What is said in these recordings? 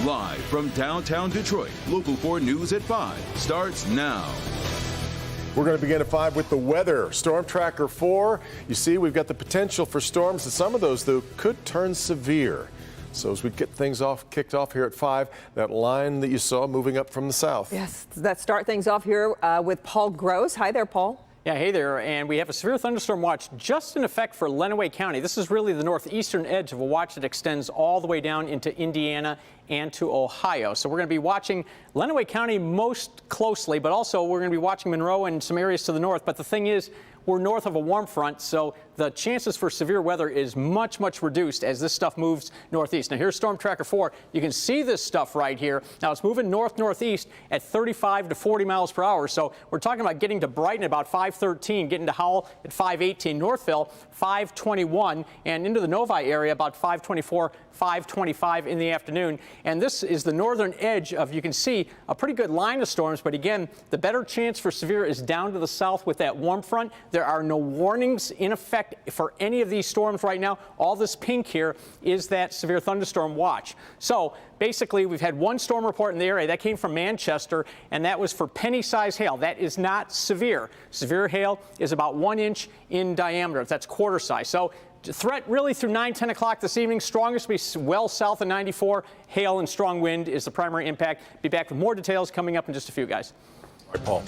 Live from downtown Detroit, Local 4 News at 5 starts now. We're going to begin at 5 with the weather. Storm Tracker 4. You see, we've got the potential for storms, and some of those, though, could turn severe. So as we get things kicked off here at 5, that line that you saw moving up from the south. Yes, let's start things off here with Paul Gross. Hi there, Paul. Yeah, hey there, and we have a severe thunderstorm watch just in effect for Lenawee County. This is really the northeastern edge of a watch that extends all the way down into Indiana and to Ohio. So we're going to be watching Lenawee County most closely, but also we're going to be watching Monroe and some areas to the north. But the thing is, we're north of a warm front, so the chances for severe weather is much, much reduced as this stuff moves northeast. Now, here's Storm Tracker 4. You can see this stuff right here. Now, it's moving north-northeast at 35 to 40 miles per hour. So we're talking about getting to Brighton at about 5:13, getting to Howell at 5:18, Northville 5:21, and into the Novi area about 5:24, 5:25 in the afternoon. And this is the northern edge of, you can see, a pretty good line of storms. But again, the better chance for severe is down to the south with that warm front. There are no warnings in effect for any of these storms right now. All this pink here is that severe thunderstorm watch. So basically, we've had one storm report in the area. That came from Manchester, and that was for penny-size hail. That is not severe. Severe hail is about 1 inch in diameter. That's quarter size. So threat really through 9, 10 o'clock this evening. Strongest will be well south of 94. Hail and strong wind is the primary impact. Be back with more details coming up in just a few, guys. All right, Paul.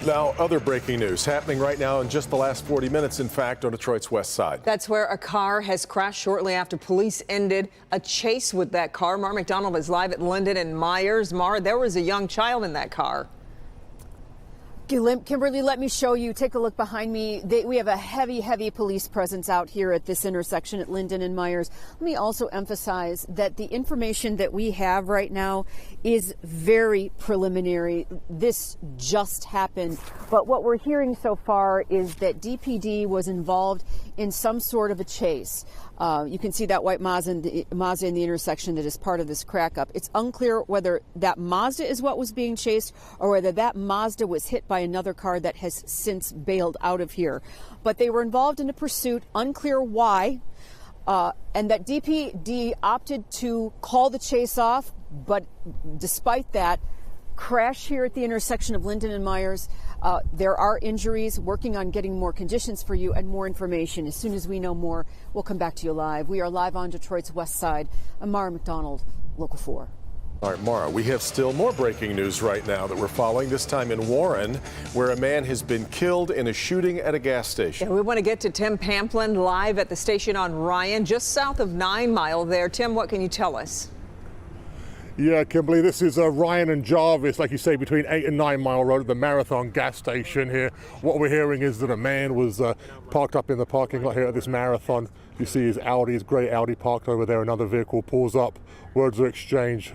Now, other breaking news happening right now in just the last 40 minutes, in fact, on Detroit's west side. That's where a car has crashed shortly after police ended a chase with that car. Mara McDonald is live at Linden and Myers. Mara, there was a young child in that car. Kimberly, let me show you. Take a look behind me. We have a heavy police presence out here at this intersection at Linden and Myers. Let me also emphasize that the information that we have right now is very preliminary. This just happened. But what we're hearing so far is that DPD was involved in some sort of a chase. You can see that white Mazda in the intersection that is part of this crack-up. It's unclear whether that Mazda is what was being chased or whether that Mazda was hit by another car that has since bailed out of here. But they were involved in a pursuit, unclear why, and that DPD opted to call the chase off. But despite that, crash here at the intersection of Linden and Myers. There are injuries, working on getting more conditions for you and more information. As soon as we know more, we'll come back to you live. We are live on Detroit's west side. I'm Mara McDonald, Local 4. All right, Mara, we have still more breaking news right now that we're following, this time in Warren, where a man has been killed in a shooting at a gas station. Yeah, we want to get to Tim Pamplin live at the station on Ryan, just south of 9 Mile there. Tim, what can you tell us? Yeah, Kimberly, this is Ryan and Jarvis, like you say, between 8 and 9 Mile Road at the Marathon gas station here. What we're hearing is that a man was parked up in the parking lot here at this Marathon. You see his Audi, his grey Audi parked over there. Another vehicle pulls up. Words are exchanged.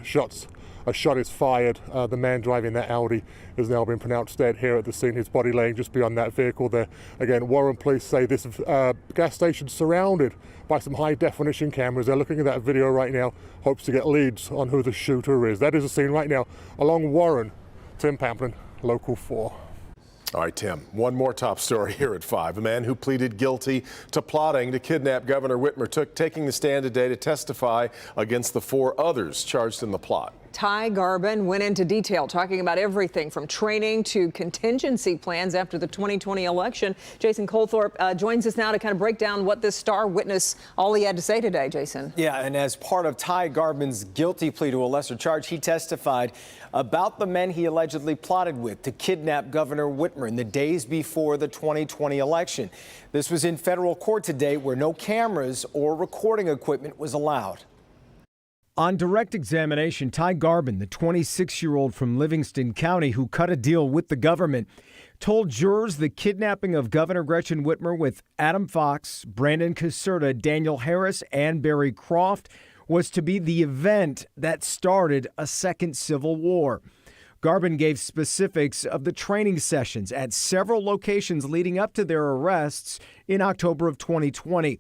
A shot is fired. The man driving that Audi has now been pronounced dead here at the scene. His body laying just beyond that vehicle there. Again, Warren police say this gas station surrounded by some high-definition cameras. They're looking at that video right now, hopes to get leads on who the shooter is. That is the scene right now along Warren. Tim Pamplin, Local 4. All right, Tim, one more top story here at 5. A man who pleaded guilty to plotting to kidnap Governor Whitmer taking the stand today to testify against the 4 others charged in the plot. Ty Garbin went into detail talking about everything from training to contingency plans after the 2020 election. Jason Colthorpe joins us now to kind of break down what this star witness, all he had to say today, Jason. Yeah, and as part of Ty Garbin's guilty plea to a lesser charge, he testified about the men he allegedly plotted with to kidnap Governor Whitmer in the days before the 2020 election. This was in federal court today where no cameras or recording equipment was allowed. On direct examination, Ty Garbin, the 26-year-old from Livingston County who cut a deal with the government, told jurors the kidnapping of Governor Gretchen Whitmer with Adam Fox, Brandon Caserta, Daniel Harris, and Barry Croft was to be the event that started a second civil war. Garbin gave specifics of the training sessions at several locations leading up to their arrests in October of 2020.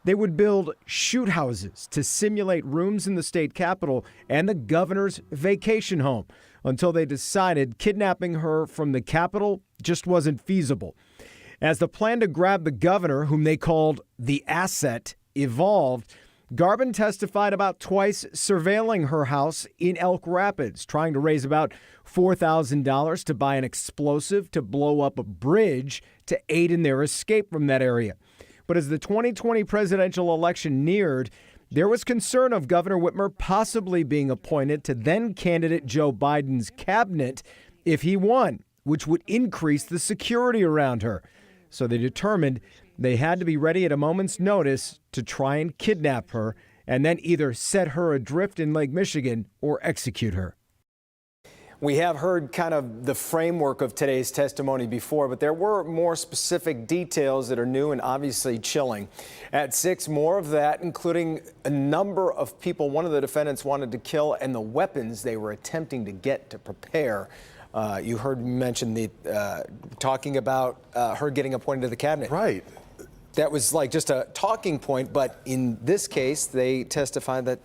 They would build shoot houses to simulate rooms in the state capitol and the governor's vacation home until they decided kidnapping her from the capitol just wasn't feasible. As the plan to grab the governor, whom they called the asset, evolved, Garbin testified about twice surveilling her house in Elk Rapids, trying to raise about $4,000 to buy an explosive to blow up a bridge to aid in their escape from that area. But as the 2020 presidential election neared, there was concern of Governor Whitmer possibly being appointed to then-candidate Joe Biden's cabinet if he won, which would increase the security around her. So they determined they had to be ready at a moment's notice to try and kidnap her and then either set her adrift in Lake Michigan or execute her. We have heard kind of the framework of today's testimony before, but there were more specific details that are new and obviously chilling. At 6, more of that, including a number of people one of the defendants wanted to kill and the weapons they were attempting to get to prepare. You heard me mention talking about her getting appointed to the cabinet. Right. That was like just a talking point, but in this case, they testified that,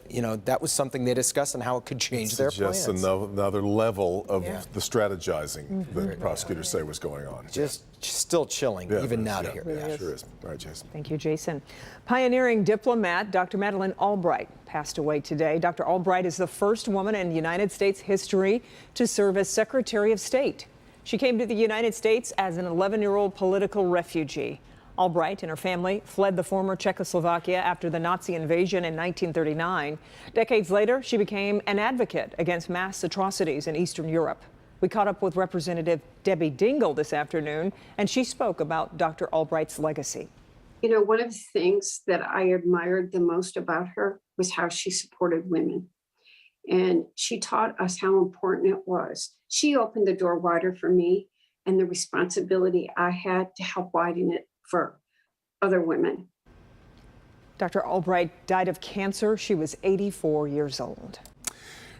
that was something they discussed and how it could change their plans. Just another level of the strategizing that prosecutors say was going on. Just still chilling, even now to hear. Yeah, sure is. All right, Jason. Thank you, Jason. Pioneering diplomat Dr. Madeleine Albright passed away today. Dr. Albright is the first woman in United States history to serve as Secretary of State. She came to the United States as an 11-year-old political refugee. Albright and her family fled the former Czechoslovakia after the Nazi invasion in 1939. Decades later, she became an advocate against mass atrocities in Eastern Europe. We caught up with Representative Debbie Dingell this afternoon, and she spoke about Dr. Albright's legacy. One of the things that I admired the most about her was how she supported women. And she taught us how important it was. She opened the door wider for me and the responsibility I had to help widen it for other women. Dr. Albright died of cancer. She was 84 years old.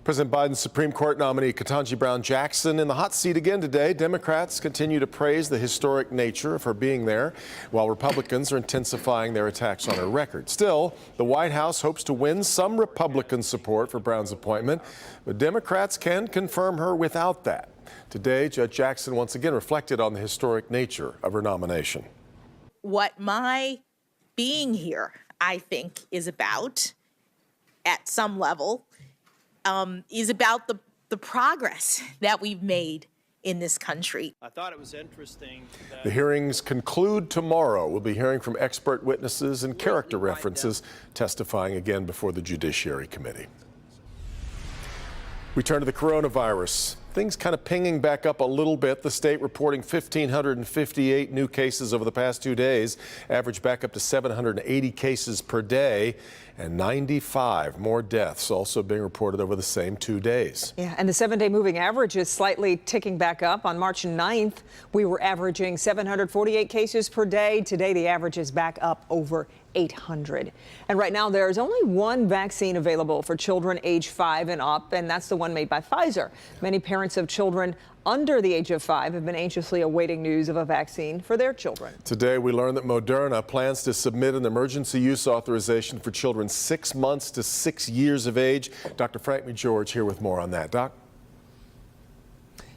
President Biden's Supreme Court nominee Ketanji Brown Jackson in the hot seat again today. Democrats continue to praise the historic nature of her being there, while Republicans are intensifying their attacks on her record. Still, the White House hopes to win some Republican support for Brown's appointment, but Democrats can confirm her without that. Today, Judge Jackson once again reflected on the historic nature of her nomination. What my being here, I think, is about, at some level, is about the progress that we've made in this country. I thought it was interesting that the hearings conclude tomorrow. We'll be hearing from expert witnesses and character references testifying again before the Judiciary Committee. We turn to the coronavirus. Things kind of pinging back up a little bit. The state reporting 1,558 new cases over the past 2 days, average back up to 780 cases per day, and 95 more deaths also being reported over the same 2 days. Yeah, and the 7-day moving average is slightly ticking back up. On March 9th, we were averaging 748 cases per day. Today, the average is back up over 800. And right now, there is only one vaccine available for children age 5 and up, and that's the one made by Pfizer. Many parents of children under the age of 5 have been anxiously awaiting news of a vaccine for their children. Today, we learned that Moderna plans to submit an emergency use authorization for children 6 months to 6 years of age. Dr. Frank McGeorge here with more on that. Doc?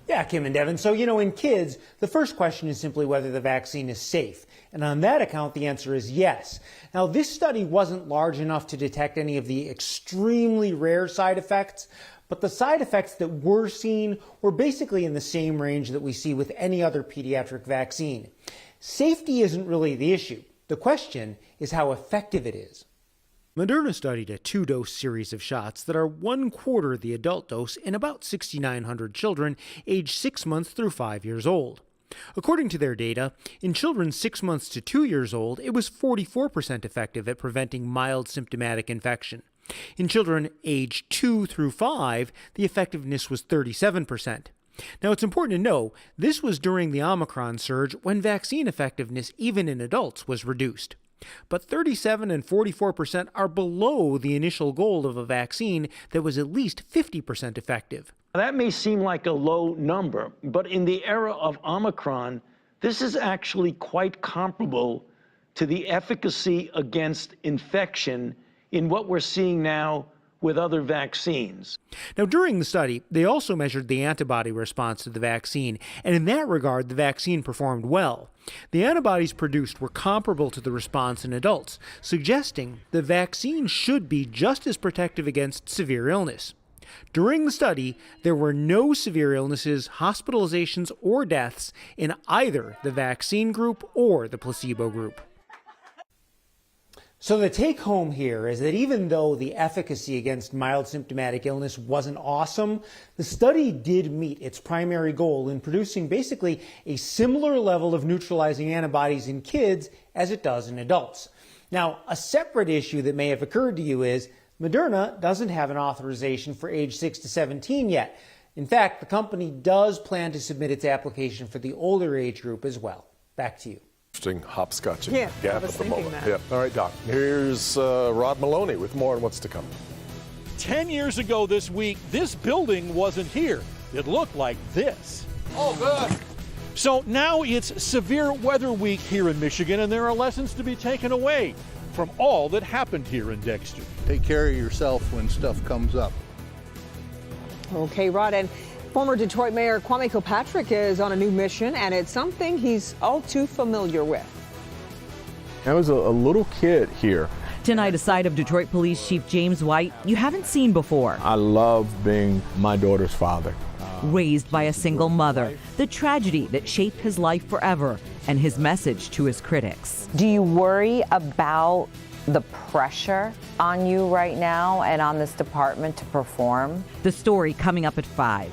Yeah, Kim and Devin. So, in kids, the first question is simply whether the vaccine is safe. And on that account, the answer is yes. Now, this study wasn't large enough to detect any of the extremely rare side effects, but the side effects that were seen were basically in the same range that we see with any other pediatric vaccine. Safety isn't really the issue. The question is how effective it is. Moderna studied a 2-dose series of shots that are 1/4 the adult dose in about 6,900 children aged 6 months through 5 years old. According to their data, in children 6 months to 2 years old, it was 44% effective at preventing mild symptomatic infection. In children aged 2 through 5, the effectiveness was 37%. Now, it's important to know this was during the Omicron surge when vaccine effectiveness, even in adults, was reduced. But 37 and 44% are below the initial goal of a vaccine that was at least 50% effective. That may seem like a low number, but in the era of Omicron, this is actually quite comparable to the efficacy against infection in what we're seeing now with other vaccines. Now, during the study, they also measured the antibody response to the vaccine, and in that regard, the vaccine performed well. The antibodies produced were comparable to the response in adults, suggesting the vaccine should be just as protective against severe illness. During the study, there were no severe illnesses, hospitalizations, or deaths in either the vaccine group or the placebo group. So the take home here is that even though the efficacy against mild symptomatic illness wasn't awesome, the study did meet its primary goal in producing basically a similar level of neutralizing antibodies in kids as it does in adults. Now, a separate issue that may have occurred to you is Moderna doesn't have an authorization for age 6 to 17 yet. In fact, the company does plan to submit its application for the older age group as well. Back to you. Interesting hopscotching Yeah, I gap was at the thinking moment. that. Yep. All right, Doc. Here's Rod Maloney with more on what's to come. 10 years ago this week, this building wasn't here. It looked like this. Oh, good. So now it's severe weather week here in Michigan, and there are lessons to be taken away from all that happened here in Dexter. Take care of yourself when stuff comes up. Okay, Rod, and former Detroit Mayor Kwame Kilpatrick is on a new mission, and it's something he's all too familiar with. I was a little kid here. Tonight, a side of Detroit Police Chief James White you haven't seen before. I love being my daughter's father. Raised by a single mother, the tragedy that shaped his life forever, and his message to his critics. Do you worry about the pressure on you right now and on this department to perform? The story coming up at 5.